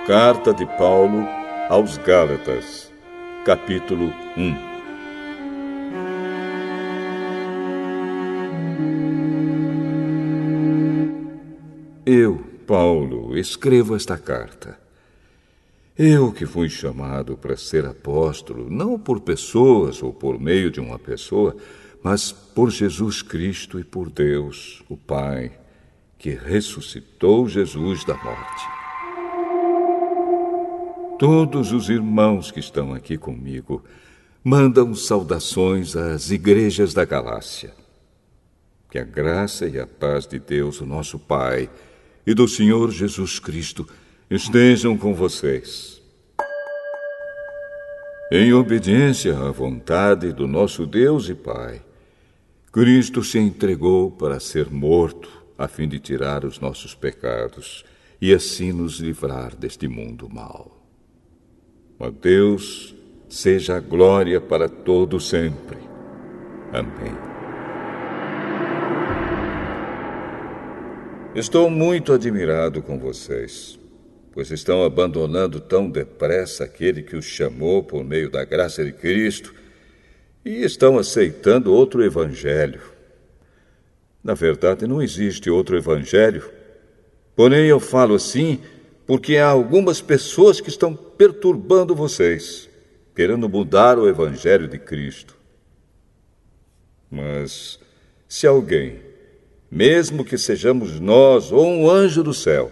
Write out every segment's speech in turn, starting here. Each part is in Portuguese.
Carta de Paulo aos Gálatas, capítulo 1. Eu, Paulo, escrevo esta carta. Eu que fui chamado para ser apóstolo, não por pessoas ou por meio de uma pessoa, mas por Jesus Cristo e por Deus, o Pai, que ressuscitou Jesus da morte. Todos os irmãos que estão aqui comigo mandam saudações às igrejas da Galácia. Que a graça e a paz de Deus, o nosso Pai, e do Senhor Jesus Cristo estejam com vocês. Em obediência à vontade do nosso Deus e Pai, Cristo se entregou para ser morto, a fim de tirar os nossos pecados e assim nos livrar deste mundo mau. A Deus seja a glória para todo sempre. Amém. Estou muito admirado com vocês, pois estão abandonando tão depressa aquele que os chamou por meio da graça de Cristo e estão aceitando outro evangelho. Na verdade, não existe outro evangelho, porém eu falo assim porque há algumas pessoas que estão perturbando vocês, querendo mudar o evangelho de Cristo. Mas se alguém, mesmo que sejamos nós ou um anjo do céu,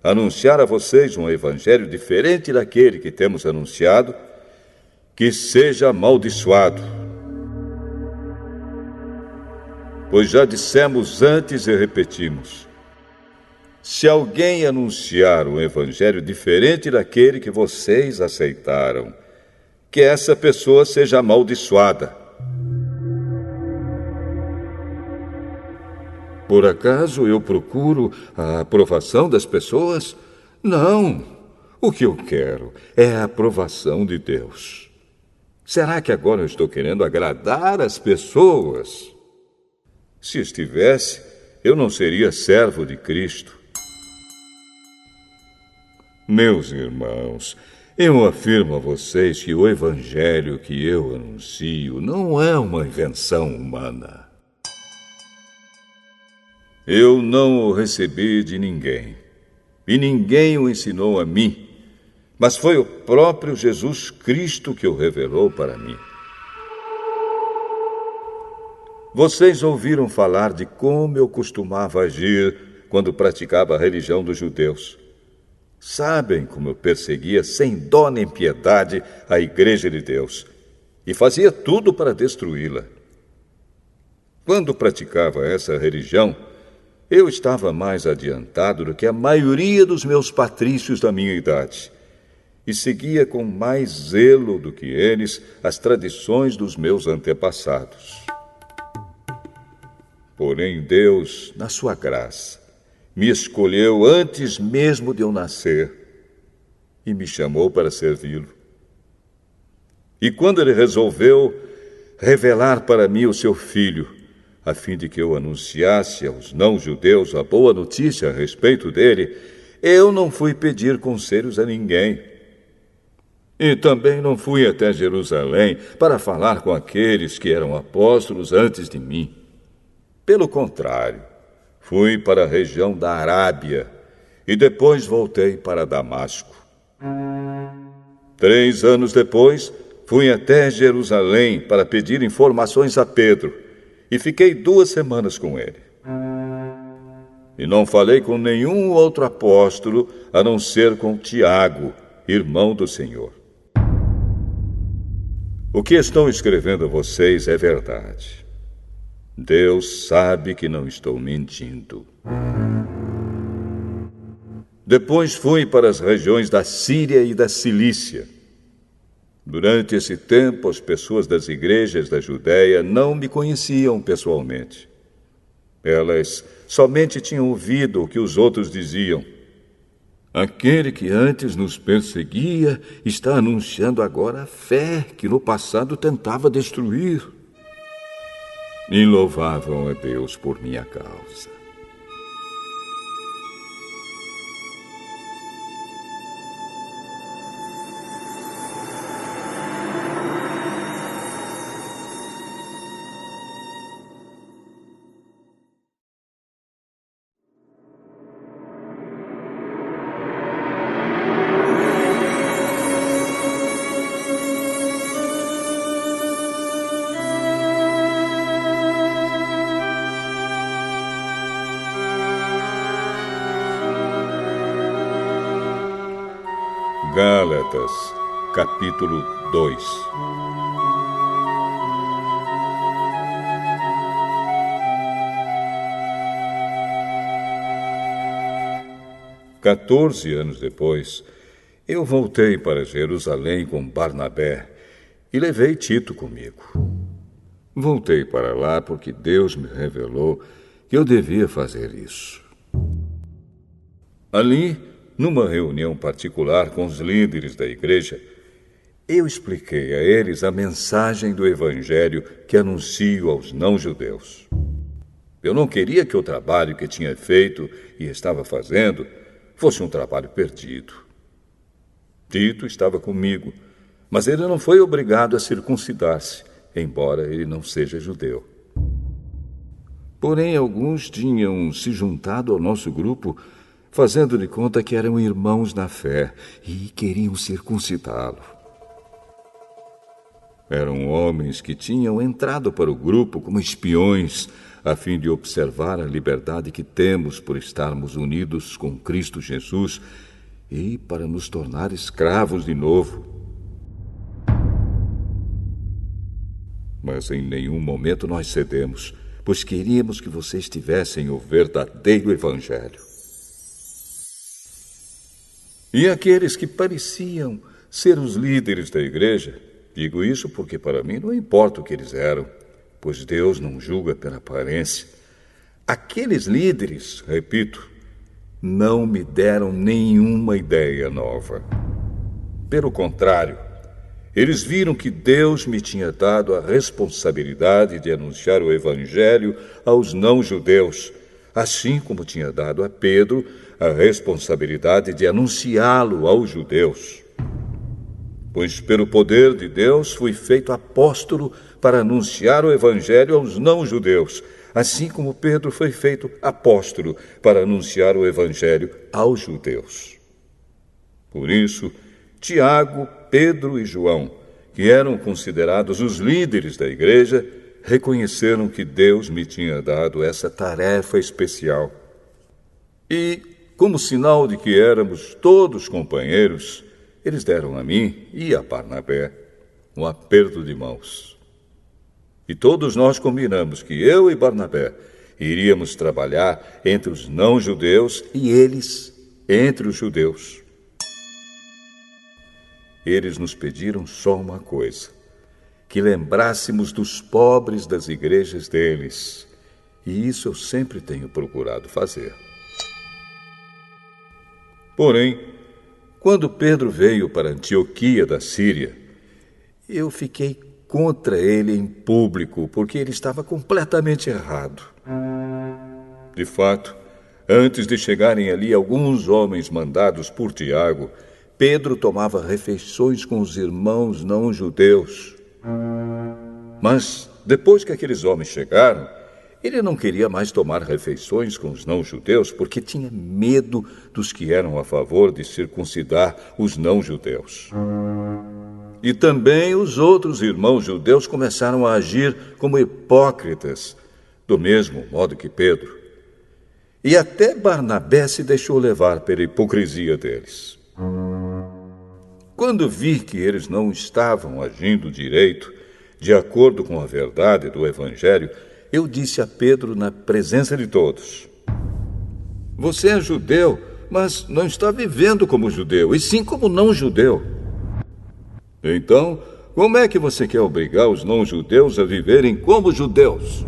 anunciar a vocês um evangelho diferente daquele que temos anunciado, que seja amaldiçoado. Pois já dissemos antes e repetimos: se alguém anunciar um evangelho diferente daquele que vocês aceitaram, que essa pessoa seja amaldiçoada. Por acaso eu procuro a aprovação das pessoas? Não. O que eu quero é a aprovação de Deus. Será que agora eu estou querendo agradar as pessoas? Se estivesse, eu não seria servo de Cristo. Meus irmãos, eu afirmo a vocês que o evangelho que eu anuncio não é uma invenção humana. Eu não o recebi de ninguém, e ninguém o ensinou a mim, mas foi o próprio Jesus Cristo que o revelou para mim. Vocês ouviram falar de como eu costumava agir quando praticava a religião dos judeus. Sabem como eu perseguia sem dó nem piedade a Igreja de Deus e fazia tudo para destruí-la. Quando praticava essa religião, eu estava mais adiantado do que a maioria dos meus patrícios da minha idade e seguia com mais zelo do que eles as tradições dos meus antepassados. Porém, Deus, na sua graça, me escolheu antes mesmo de eu nascer e me chamou para servi-lo. E quando ele resolveu revelar para mim o seu Filho, a fim de que eu anunciasse aos não-judeus a boa notícia a respeito dele, eu não fui pedir conselhos a ninguém. E também não fui até Jerusalém para falar com aqueles que eram apóstolos antes de mim. Pelo contrário, fui para a região da Arábia e depois voltei para Damasco. 3 anos depois, fui até Jerusalém para pedir informações a Pedro e fiquei 2 semanas com ele. E não falei com nenhum outro apóstolo a não ser com Tiago, irmão do Senhor. O que estou escrevendo a vocês é verdade. Deus sabe que não estou mentindo. Depois fui para as regiões da Síria e da Cilícia. Durante esse tempo, as pessoas das igrejas da Judéia não me conheciam pessoalmente. Elas somente tinham ouvido o que os outros diziam. Aquele que antes nos perseguia está anunciando agora a fé que no passado tentava destruir. E louvavam a Deus por minha causa. Gálatas, capítulo 2. Anos depois, eu voltei para Jerusalém com Barnabé e levei Tito comigo. Voltei para lá porque Deus me revelou que eu devia fazer isso. Ali, numa reunião particular com os líderes da igreja, eu expliquei a eles a mensagem do Evangelho que anuncio aos não-judeus. Eu não queria que o trabalho que tinha feito e estava fazendo fosse um trabalho perdido. Tito estava comigo, mas ele não foi obrigado a circuncidar-se, embora ele não seja judeu. Porém, alguns tinham se juntado ao nosso grupo fazendo de conta que eram irmãos na fé e queriam circuncidá-lo. Eram homens que tinham entrado para o grupo como espiões, a fim de observar a liberdade que temos por estarmos unidos com Cristo Jesus e para nos tornar escravos de novo. Mas em nenhum momento nós cedemos, pois queríamos que vocês tivessem o verdadeiro Evangelho. E aqueles que pareciam ser os líderes da igreja, digo isso porque para mim não importa o que eles eram, pois Deus não julga pela aparência. Aqueles líderes, repito, não me deram nenhuma ideia nova. Pelo contrário, eles viram que Deus me tinha dado a responsabilidade de anunciar o Evangelho aos não-judeus, assim como tinha dado a Pedro a responsabilidade de anunciá-lo aos judeus. Pois pelo poder de Deus fui feito apóstolo para anunciar o Evangelho aos não-judeus, assim como Pedro foi feito apóstolo para anunciar o Evangelho aos judeus. Por isso, Tiago, Pedro e João, que eram considerados os líderes da igreja, reconheceram que Deus me tinha dado essa tarefa especial. E, como sinal de que éramos todos companheiros, eles deram a mim e a Barnabé um aperto de mãos. E todos nós combinamos que eu e Barnabé iríamos trabalhar entre os não-judeus e eles entre os judeus. Eles nos pediram só uma coisa: que lembrássemos dos pobres das igrejas deles. E isso eu sempre tenho procurado fazer. Porém, quando Pedro veio para Antioquia da Síria, eu fiquei contra ele em público, porque ele estava completamente errado. De fato, antes de chegarem ali alguns homens mandados por Tiago, Pedro tomava refeições com os irmãos não-judeus. Mas, depois que aqueles homens chegaram, ele não queria mais tomar refeições com os não-judeus porque tinha medo dos que eram a favor de circuncidar os não-judeus. E também os outros irmãos judeus começaram a agir como hipócritas, do mesmo modo que Pedro. E até Barnabé se deixou levar pela hipocrisia deles. Quando vi que eles não estavam agindo direito, de acordo com a verdade do Evangelho, eu disse a Pedro na presença de todos: você é judeu, mas não está vivendo como judeu, e sim como não-judeu. Então, como é que você quer obrigar os não-judeus a viverem como judeus?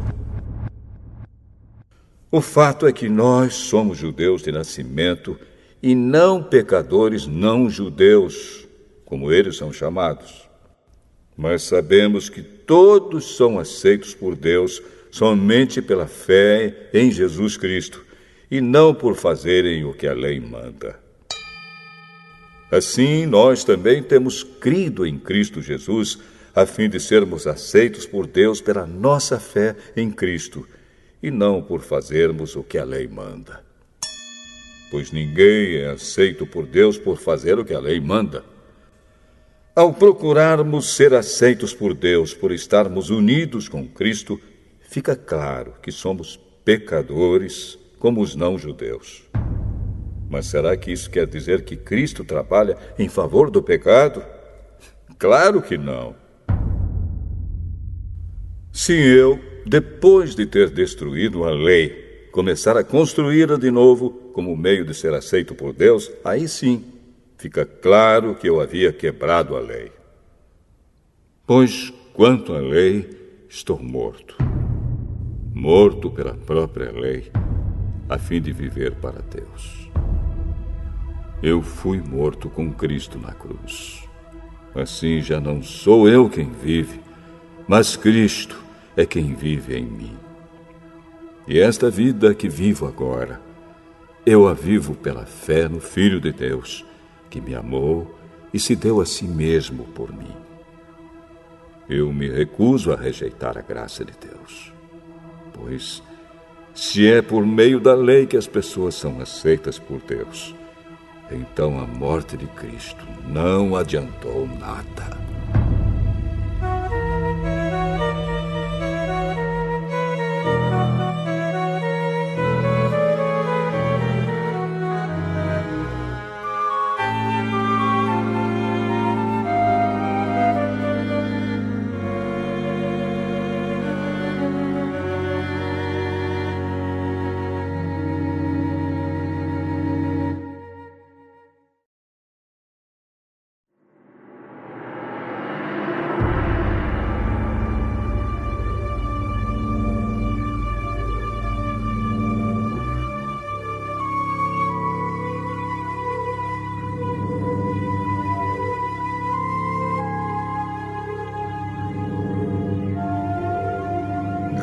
O fato é que nós somos judeus de nascimento e não pecadores não judeus, como eles são chamados. Mas sabemos que todos são aceitos por Deus somente pela fé em Jesus Cristo, e não por fazerem o que a lei manda. Assim, nós também temos crido em Cristo Jesus, a fim de sermos aceitos por Deus pela nossa fé em Cristo, e não por fazermos o que a lei manda. Pois ninguém é aceito por Deus por fazer o que a lei manda. Ao procurarmos ser aceitos por Deus por estarmos unidos com Cristo, fica claro que somos pecadores como os não-judeus. Mas será que isso quer dizer que Cristo trabalha em favor do pecado? Claro que não. Se eu, depois de ter destruído a lei, começar a construí-la de novo como meio de ser aceito por Deus, aí sim, fica claro que eu havia quebrado a lei. Pois, quanto à lei, estou morto. Morto pela própria lei, a fim de viver para Deus. Eu fui morto com Cristo na cruz. Assim já não sou eu quem vive, mas Cristo é quem vive em mim. E esta vida que vivo agora, eu a vivo pela fé no Filho de Deus, que me amou e se deu a si mesmo por mim. Eu me recuso a rejeitar a graça de Deus, pois se é por meio da lei que as pessoas são aceitas por Deus, então a morte de Cristo não adiantou nada.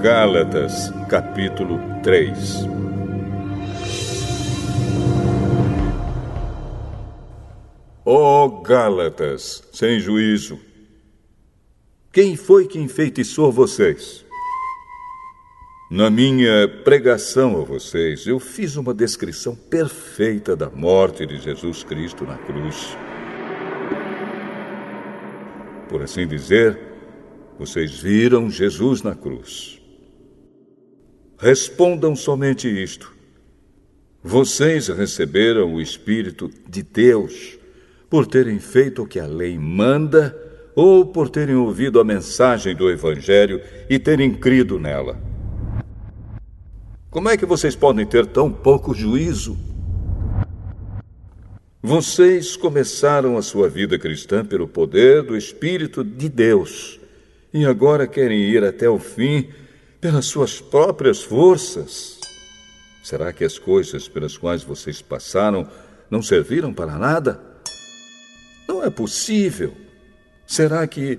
Gálatas, capítulo 3. Ó Gálatas, sem juízo! Quem foi que enfeitiçou vocês? Na minha pregação a vocês, eu fiz uma descrição perfeita da morte de Jesus Cristo na cruz. Por assim dizer, vocês viram Jesus na cruz. Respondam somente isto: vocês receberam o Espírito de Deus por terem feito o que a lei manda ou por terem ouvido a mensagem do Evangelho e terem crido nela? Como é que vocês podem ter tão pouco juízo? Vocês começaram a sua vida cristã pelo poder do Espírito de Deus e agora querem ir até o fim pelas suas próprias forças. Será que as coisas pelas quais vocês passaram não serviram para nada? Não é possível. Será que,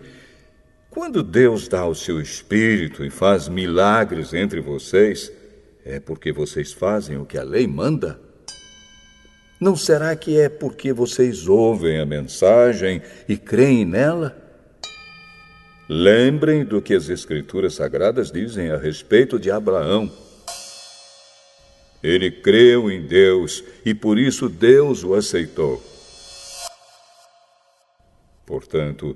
quando Deus dá o seu Espírito e faz milagres entre vocês, é porque vocês fazem o que a lei manda? Não será que é porque vocês ouvem a mensagem e creem nela? Lembrem do que as Escrituras Sagradas dizem a respeito de Abraão. Ele creu em Deus e por isso Deus o aceitou. Portanto,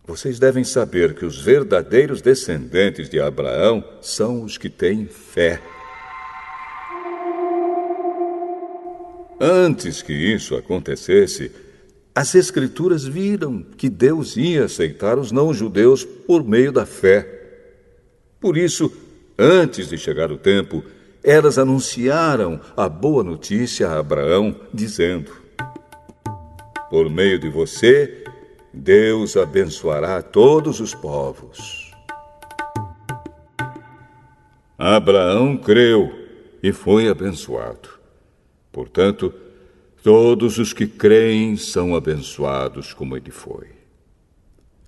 vocês devem saber que os verdadeiros descendentes de Abraão são os que têm fé. Antes que isso acontecesse, as Escrituras viram que Deus ia aceitar os não-judeus por meio da fé. Por isso, antes de chegar o tempo, elas anunciaram a boa notícia a Abraão, dizendo: por meio de você, Deus abençoará todos os povos. Abraão creu e foi abençoado. Portanto, todos os que creem são abençoados como ele foi.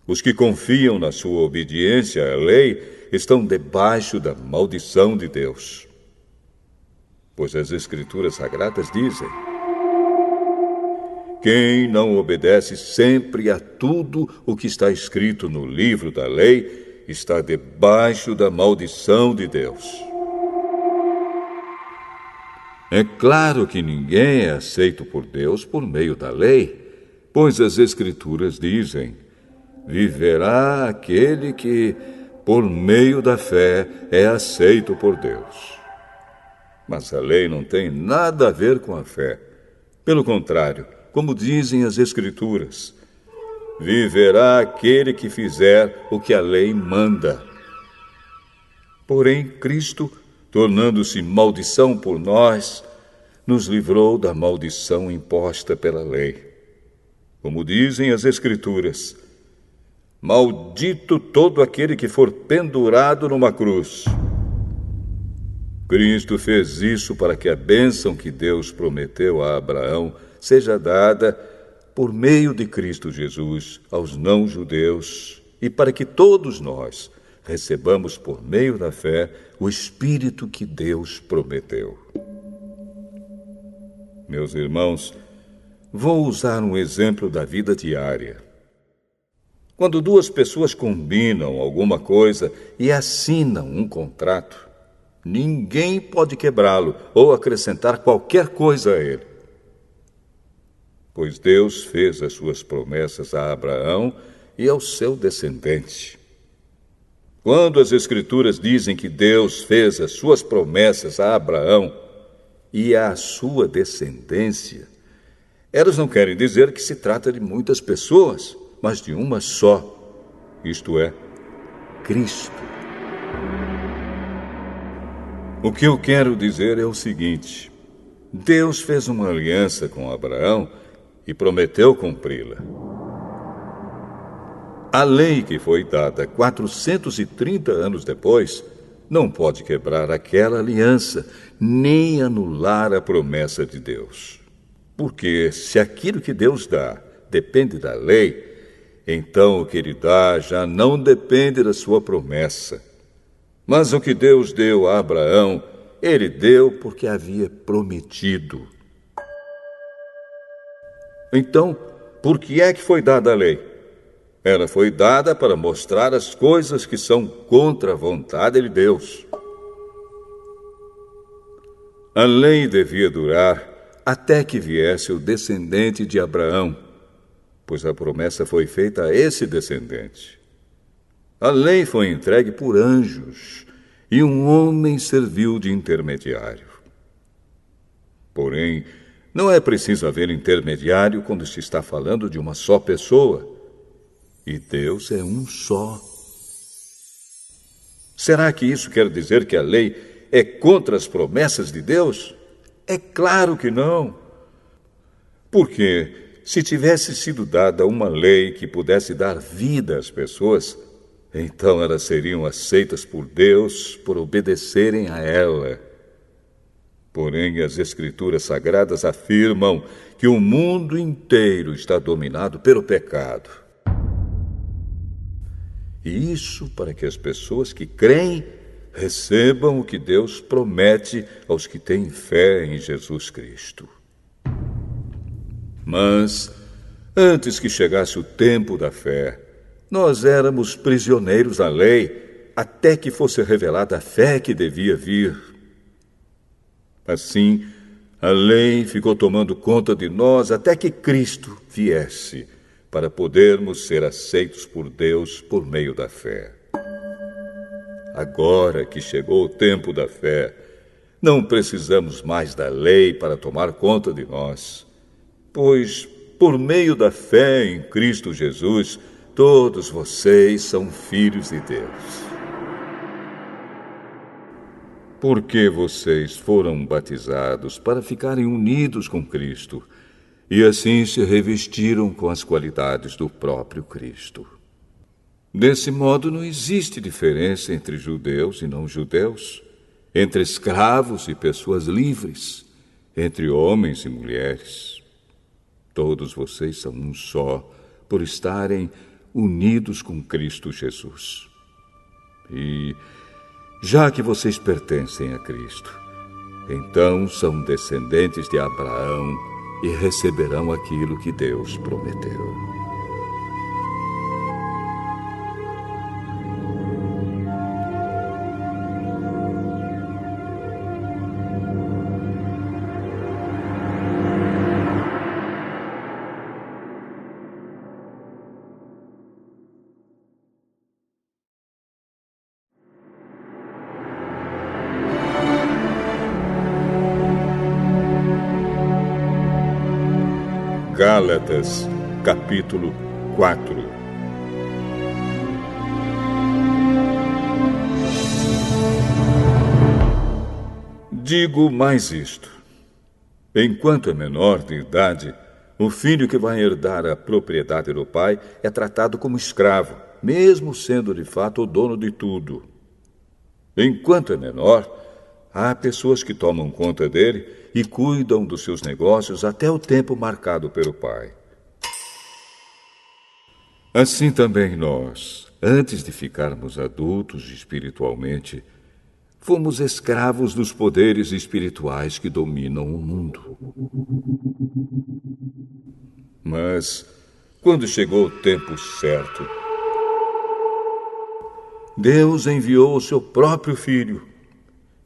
Os que confiam na sua obediência à lei estão debaixo da maldição de Deus. Pois as Escrituras Sagradas dizem: quem não obedece sempre a tudo o que está escrito no livro da lei está debaixo da maldição de Deus. É claro que ninguém é aceito por Deus por meio da lei, pois as Escrituras dizem: viverá aquele que, por meio da fé, é aceito por Deus. Mas a lei não tem nada a ver com a fé. Pelo contrário, como dizem as Escrituras, viverá aquele que fizer o que a lei manda. Porém, Cristo, tornando-se maldição por nós, nos livrou da maldição imposta pela lei. Como dizem as Escrituras: maldito todo aquele que for pendurado numa cruz. Cristo fez isso para que a bênção que Deus prometeu a Abraão seja dada por meio de Cristo Jesus aos não-judeus e para que todos nós recebamos por meio da fé o Espírito que Deus prometeu. Meus irmãos, vou usar um exemplo da vida diária. Quando duas pessoas combinam alguma coisa e assinam um contrato, ninguém pode quebrá-lo ou acrescentar qualquer coisa a ele. Pois Deus fez as suas promessas a Abraão e ao seu descendente. Quando as Escrituras dizem que Deus fez as suas promessas a Abraão e à sua descendência, elas não querem dizer que se trata de muitas pessoas, mas de uma só, isto é, Cristo. O que eu quero dizer é o seguinte: Deus fez uma aliança com Abraão e prometeu cumpri-la. A lei que foi dada 430 anos depois não pode quebrar aquela aliança, nem anular a promessa de Deus. Porque se aquilo que Deus dá depende da lei, então o que ele dá já não depende da sua promessa. Mas o que Deus deu a Abraão, ele deu porque havia prometido. Então, por que é que foi dada a lei? Ela foi dada para mostrar as coisas que são contra a vontade de Deus. A lei devia durar até que viesse o descendente de Abraão, pois a promessa foi feita a esse descendente. A lei foi entregue por anjos e um homem serviu de intermediário. Porém, não é preciso haver intermediário quando se está falando de uma só pessoa. E Deus é um só. Será que isso quer dizer que a lei é contra as promessas de Deus? É claro que não. Porque se tivesse sido dada uma lei que pudesse dar vida às pessoas, então elas seriam aceitas por Deus por obedecerem a ela. Porém, as Escrituras Sagradas afirmam que o mundo inteiro está dominado pelo pecado. E isso para que as pessoas que creem recebam o que Deus promete aos que têm fé em Jesus Cristo. Mas, antes que chegasse o tempo da fé, nós éramos prisioneiros da lei, até que fosse revelada a fé que devia vir. Assim, a lei ficou tomando conta de nós até que Cristo viesse, para podermos ser aceitos por Deus por meio da fé. Agora que chegou o tempo da fé, não precisamos mais da lei para tomar conta de nós, pois, por meio da fé em Cristo Jesus, todos vocês são filhos de Deus. Porque vocês foram batizados para ficarem unidos com Cristo, e assim se revestiram com as qualidades do próprio Cristo. Desse modo, não existe diferença entre judeus e não-judeus, entre escravos e pessoas livres, entre homens e mulheres. todos vocês são um só, por estarem unidos com Cristo Jesus. E, já que vocês pertencem a Cristo, então são descendentes de Abraão e receberão aquilo que Deus prometeu. Gálatas, capítulo 4. Digo mais isto: enquanto é menor de idade, o filho que vai herdar a propriedade do pai é tratado como escravo, mesmo sendo de fato o dono de tudo. Enquanto é menor, há pessoas que tomam conta dele e cuidam dos seus negócios até o tempo marcado pelo pai. Assim também nós, antes de ficarmos adultos espiritualmente, fomos escravos dos poderes espirituais que dominam o mundo. Mas, quando chegou o tempo certo, Deus enviou o seu próprio filho,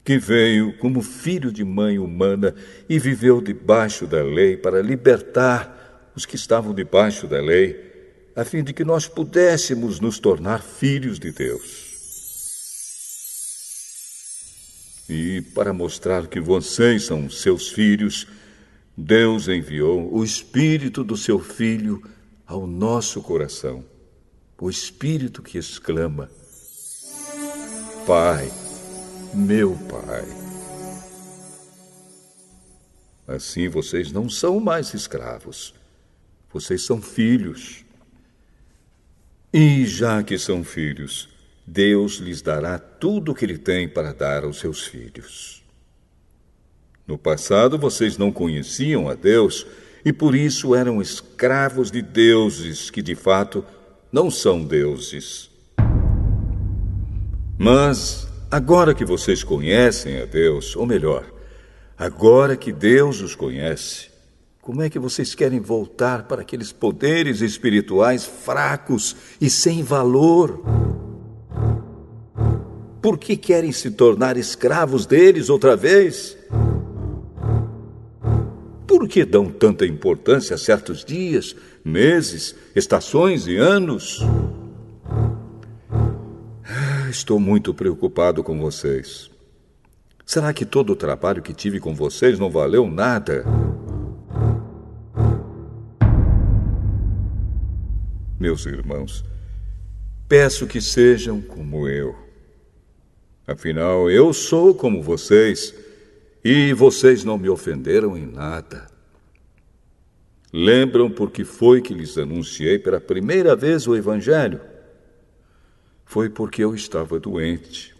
que veio como filho de mãe humana e viveu debaixo da lei para libertar os que estavam debaixo da lei, a fim de que nós pudéssemos nos tornar filhos de Deus. E para mostrar que vocês são seus filhos, Deus enviou o Espírito do seu Filho ao nosso coração, o Espírito que exclama: Pai, meu Pai. Assim vocês não são mais escravos, vocês são filhos. E já que são filhos, Deus lhes dará tudo o que Ele tem para dar aos seus filhos. No passado vocês não conheciam a Deus e por isso eram escravos de deuses que de fato não são deuses. Mas agora que vocês conhecem a Deus, ou melhor, agora que Deus os conhece, como é que vocês querem voltar para aqueles poderes espirituais fracos e sem valor? Por que querem se tornar escravos deles outra vez? Por que dão tanta importância a certos dias, meses, estações e anos? Estou muito preocupado com vocês. Será que todo o trabalho que tive com vocês não valeu nada? Meus irmãos, peço que sejam como eu. Afinal, eu sou como vocês e vocês não me ofenderam em nada. Lembram por que foi que lhes anunciei pela primeira vez o Evangelho? Foi porque eu estava doente.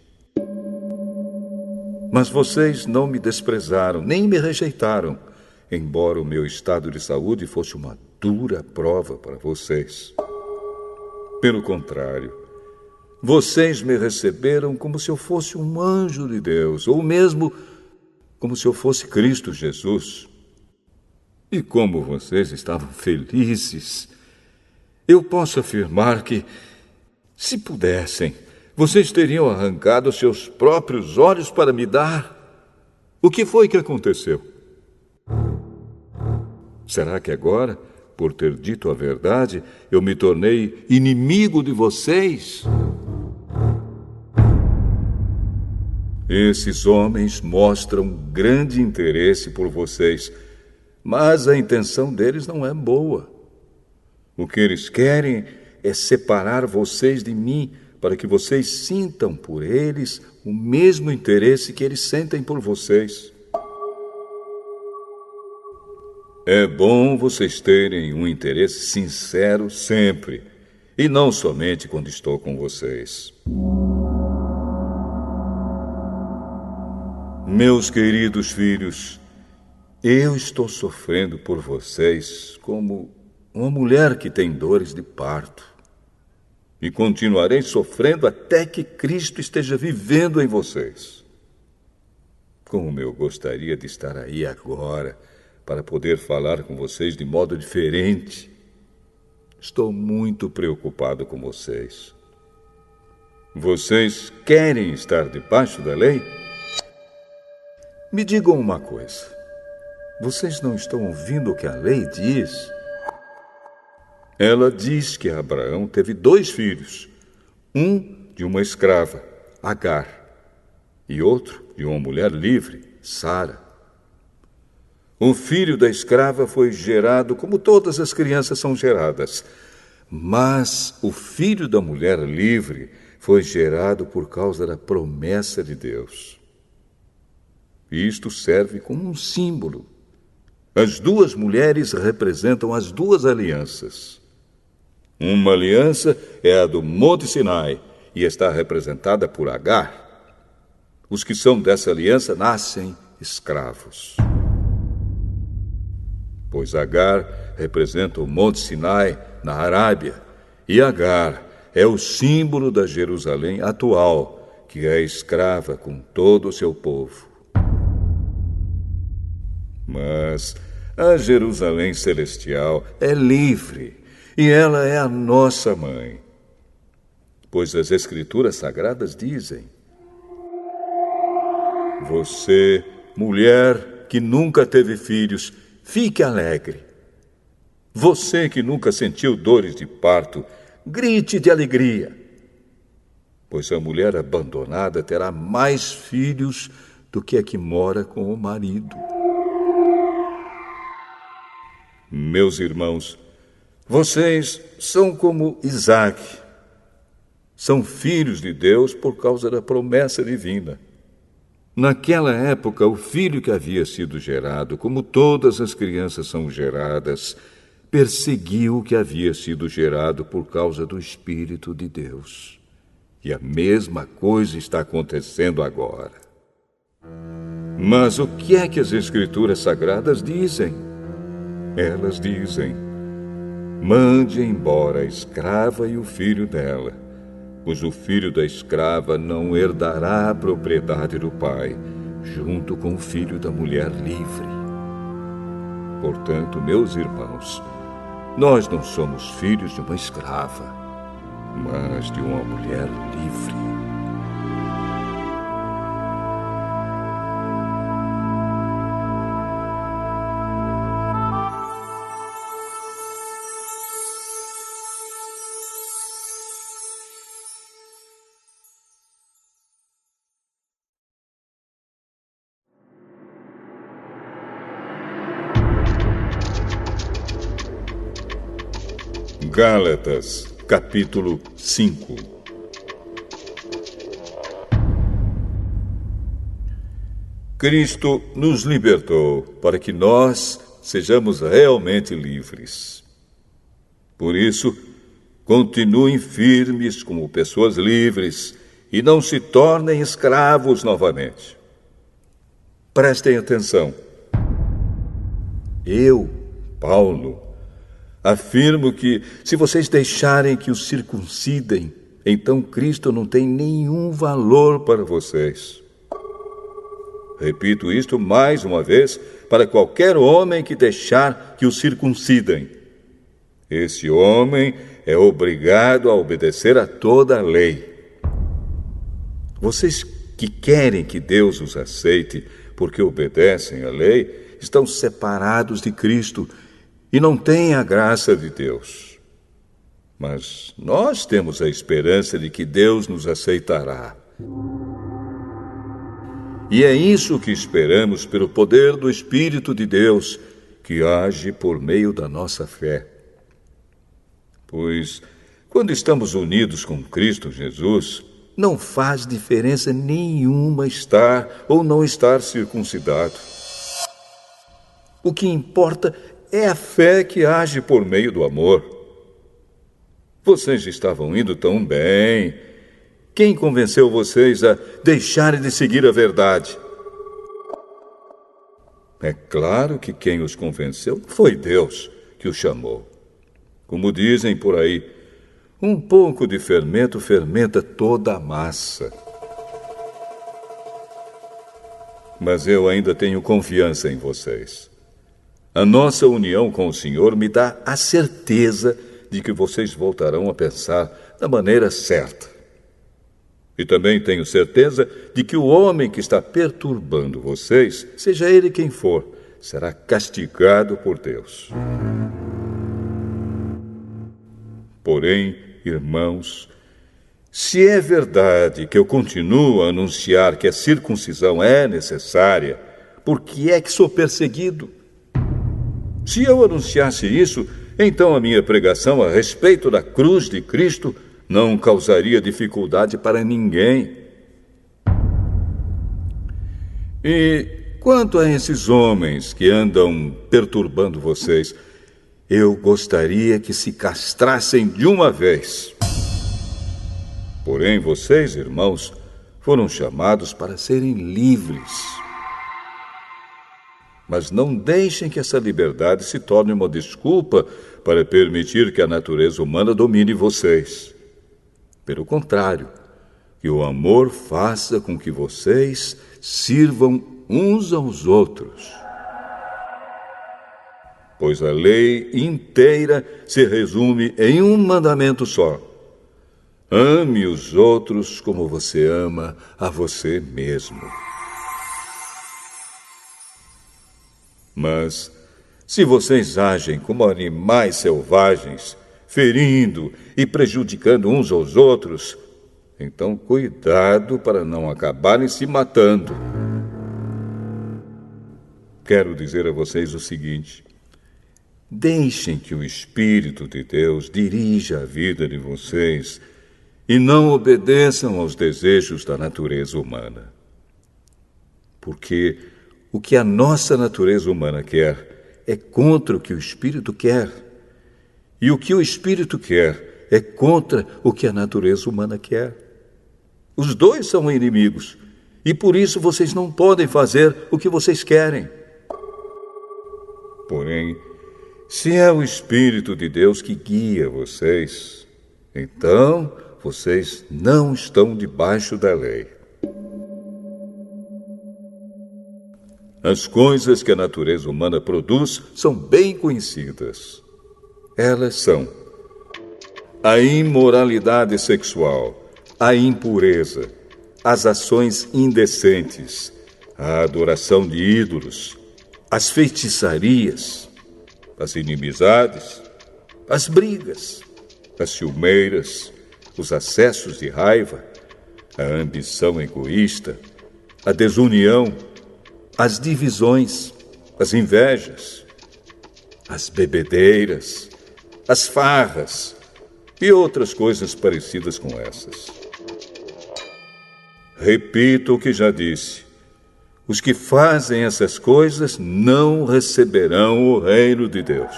Mas vocês não me desprezaram, nem me rejeitaram, embora o meu estado de saúde fosse uma dura prova para vocês. Pelo contrário, vocês me receberam como se eu fosse um anjo de Deus, ou mesmo como se eu fosse Cristo Jesus. E como vocês estavam felizes, eu posso afirmar que, se pudessem, vocês teriam arrancado seus próprios olhos para me dar. O que foi que aconteceu? Será que agora, por ter dito a verdade, eu me tornei inimigo de vocês? Esses homens mostram grande interesse por vocês, mas a intenção deles não é boa. O que eles querem é separar vocês de mim, para que vocês sintam por eles o mesmo interesse que eles sentem por vocês. É bom vocês terem um interesse sincero sempre, e não somente quando estou com vocês. Meus queridos filhos, Eu estou sofrendo por vocês como uma mulher que tem dores de parto. E continuarei sofrendo até que Cristo esteja vivendo em vocês. Como eu gostaria de estar aí agora para poder falar com vocês de modo diferente. Estou muito preocupado com vocês. Vocês querem estar debaixo da lei? Me digam uma coisa. Vocês não estão ouvindo o que a lei diz? Ela diz que Abraão teve 2 filhos. Um de uma escrava, Agar, e outro de uma mulher livre, Sara. O filho da escrava foi gerado como todas as crianças são geradas. Mas o filho da mulher livre foi gerado por causa da promessa de Deus. Isto serve como um símbolo. As 2 mulheres representam as 2 alianças. Uma aliança é a do Monte Sinai e está representada por Agar. Os que são dessa aliança nascem escravos. Pois Agar representa o Monte Sinai na Arábia e Agar é o símbolo da Jerusalém atual, que é escrava com todo o seu povo. Mas a Jerusalém celestial é livre e ela é a nossa mãe. Pois as Escrituras Sagradas dizem: você, mulher que nunca teve filhos, fique alegre. Você que nunca sentiu dores de parto, grite de alegria. Pois a mulher abandonada terá mais filhos do que a que mora com o marido. Meus irmãos, vocês são como Isaque. São filhos de Deus por causa da promessa divina. Naquela época, o filho que havia sido gerado, como todas as crianças são geradas, perseguiu o que havia sido gerado por causa do Espírito de Deus. E a mesma coisa está acontecendo agora. Mas o que é que as Escrituras Sagradas dizem? Elas dizem: mande embora a escrava e o filho dela, pois o filho da escrava não herdará a propriedade do pai, junto com o filho da mulher livre. Portanto, meus irmãos, nós não somos filhos de uma escrava, mas de uma mulher livre. Gálatas, capítulo 5. Cristo nos libertou para que nós sejamos realmente livres. Por isso, continuem firmes como pessoas livres e não se tornem escravos novamente. Prestem atenção. Eu, Paulo, afirmo que, se vocês deixarem que os circuncidem, então Cristo não tem nenhum valor para vocês. Repito isto mais uma vez para qualquer homem que deixar que o circuncidem. Esse homem é obrigado a obedecer a toda a lei. Vocês que querem que Deus os aceite porque obedecem à lei, estão separados de Cristo e não têm a graça de Deus. Mas nós temos a esperança de que Deus nos aceitará. E é isso que esperamos pelo poder do Espírito de Deus, que age por meio da nossa fé. Pois, quando estamos unidos com Cristo Jesus, não faz diferença nenhuma estar ou não estar circuncidado. O que importa é a fé que age por meio do amor. Vocês estavam indo tão bem. Quem convenceu vocês a deixarem de seguir a verdade? É claro que quem os convenceu foi Deus que os chamou. Como dizem por aí, um pouco de fermento fermenta toda a massa. Mas eu ainda tenho confiança em vocês. A nossa união com o Senhor me dá a certeza de que vocês voltarão a pensar da maneira certa. E também tenho certeza de que o homem que está perturbando vocês, seja ele quem for, será castigado por Deus. Porém, irmãos, se é verdade que eu continuo a anunciar que a circuncisão é necessária, por que é que sou perseguido? Se eu anunciasse isso, então a minha pregação a respeito da cruz de Cristo não causaria dificuldade para ninguém. E quanto a esses homens que andam perturbando vocês, eu gostaria que se castrassem de uma vez. Porém, vocês, irmãos, foram chamados para serem livres. Mas não deixem que essa liberdade se torne uma desculpa para permitir que a natureza humana domine vocês. Pelo contrário, que o amor faça com que vocês sirvam uns aos outros. Pois a lei inteira se resume em um mandamento só: ame os outros como você ama a você mesmo. Mas, se vocês agem como animais selvagens, ferindo e prejudicando uns aos outros, então cuidado para não acabarem se matando. Quero dizer a vocês o seguinte: deixem que o Espírito de Deus dirija a vida de vocês e não obedeçam aos desejos da natureza humana. Porque o que a nossa natureza humana quer é contra o que o Espírito quer. E o que o Espírito quer é contra o que a natureza humana quer. Os dois são inimigos, e por isso vocês não podem fazer o que vocês querem. Porém, se é o Espírito de Deus que guia vocês, então vocês não estão debaixo da lei. As coisas que a natureza humana produz são bem conhecidas. Elas são a imoralidade sexual, a impureza, as ações indecentes, a adoração de ídolos, as feitiçarias, as inimizades, as brigas, as ciumeiras, os acessos de raiva, a ambição egoísta, a desunião, as divisões, as invejas, as bebedeiras, as farras e outras coisas parecidas com essas. Repito o que já disse: os que fazem essas coisas não receberão o reino de Deus.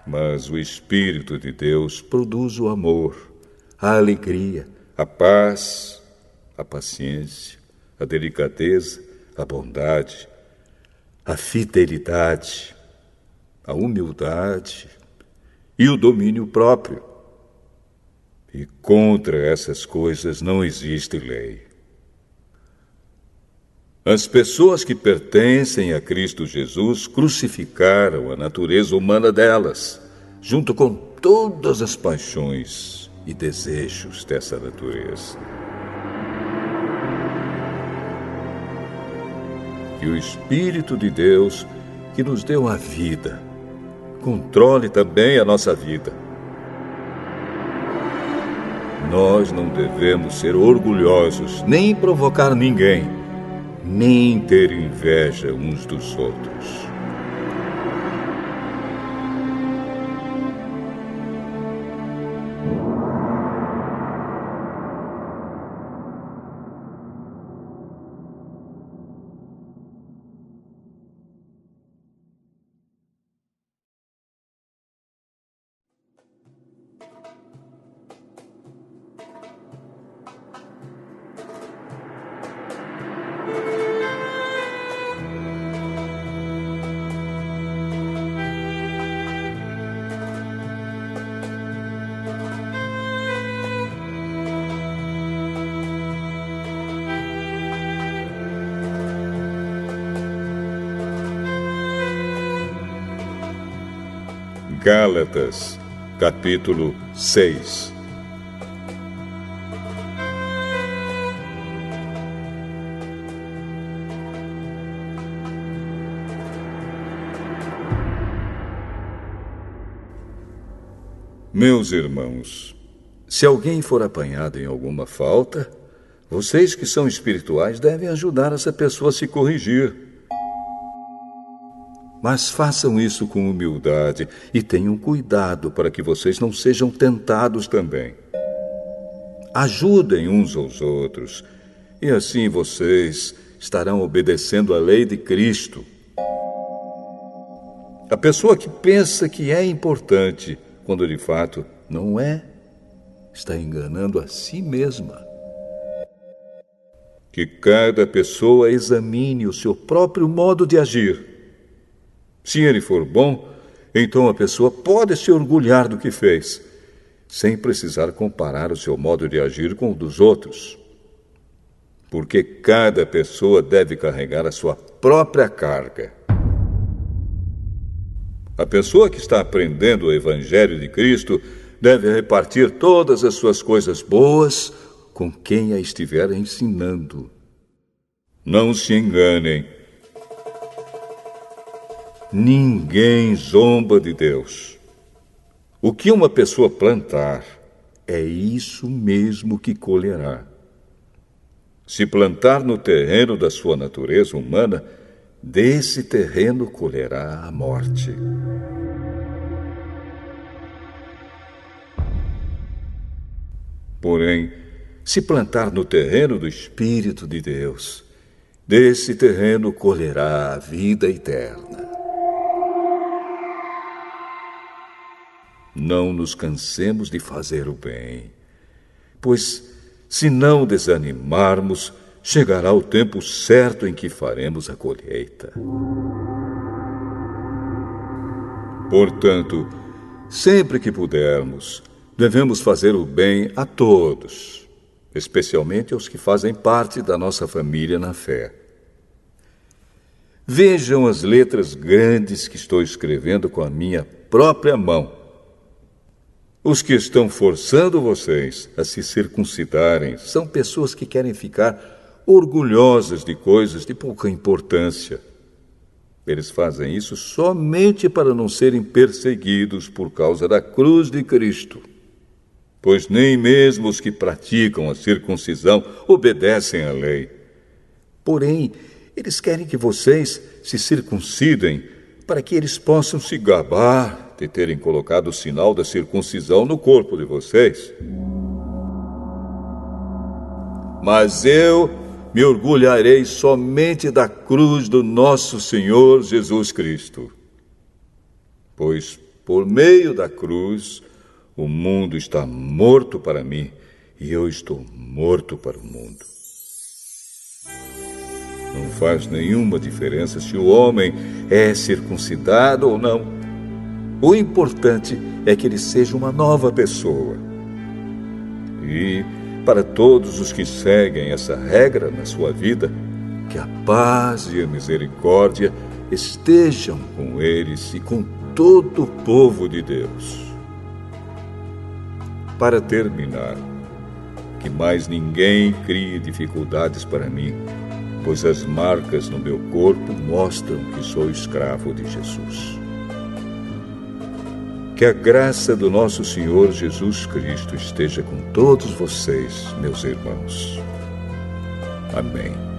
Mas o Espírito de Deus produz o amor, a alegria, a paz, a paciência, a delicadeza, a bondade, a fidelidade, a humildade e o domínio próprio. E contra essas coisas não existe lei. As pessoas que pertencem a Cristo Jesus crucificaram a natureza humana delas, junto com todas as paixões e desejos dessa natureza. Que o Espírito de Deus, que nos deu a vida, controle também a nossa vida. Nós não devemos ser orgulhosos, nem provocar ninguém, nem ter inveja uns dos outros. Gálatas, capítulo 6. Meus irmãos, se alguém for apanhado em alguma falta, vocês que são espirituais devem ajudar essa pessoa a se corrigir. Mas façam isso com humildade e tenham cuidado para que vocês não sejam tentados também. Ajudem uns aos outros e assim vocês estarão obedecendo à lei de Cristo. A pessoa que pensa que é importante, quando de fato não é, está enganando a si mesma. Que cada pessoa examine o seu próprio modo de agir. Se ele for bom, então a pessoa pode se orgulhar do que fez, sem precisar comparar o seu modo de agir com o dos outros. Porque cada pessoa deve carregar a sua própria carga. A pessoa que está aprendendo o Evangelho de Cristo deve repartir todas as suas coisas boas com quem a estiver ensinando. Não se enganem. Ninguém zomba de Deus. O que uma pessoa plantar, é isso mesmo que colherá. Se plantar no terreno da sua natureza humana, desse terreno colherá a morte. Porém, se plantar no terreno do Espírito de Deus, desse terreno colherá a vida eterna. Não nos cansemos de fazer o bem, pois, se não desanimarmos, chegará o tempo certo em que faremos a colheita. Portanto, sempre que pudermos, devemos fazer o bem a todos, especialmente aos que fazem parte da nossa família na fé. Vejam as letras grandes que estou escrevendo com a minha própria mão. Os que estão forçando vocês a se circuncidarem são pessoas que querem ficar orgulhosas de coisas de pouca importância. Eles fazem isso somente para não serem perseguidos por causa da cruz de Cristo. Pois nem mesmo os que praticam a circuncisão obedecem à lei. Porém, eles querem que vocês se circuncidem para que eles possam se gabar de terem colocado o sinal da circuncisão no corpo de vocês. Mas eu me orgulharei somente da cruz do nosso Senhor Jesus Cristo. Pois, por meio da cruz, o mundo está morto para mim e eu estou morto para o mundo. Não faz nenhuma diferença se o homem é circuncidado ou não. O importante é que ele seja uma nova pessoa. E, para todos os que seguem essa regra na sua vida, que a paz e a misericórdia estejam com eles e com todo o povo de Deus. Para terminar, que mais ninguém crie dificuldades para mim, pois as marcas no meu corpo mostram que sou escravo de Jesus. Que a graça do nosso Senhor Jesus Cristo esteja com todos vocês, meus irmãos. Amém.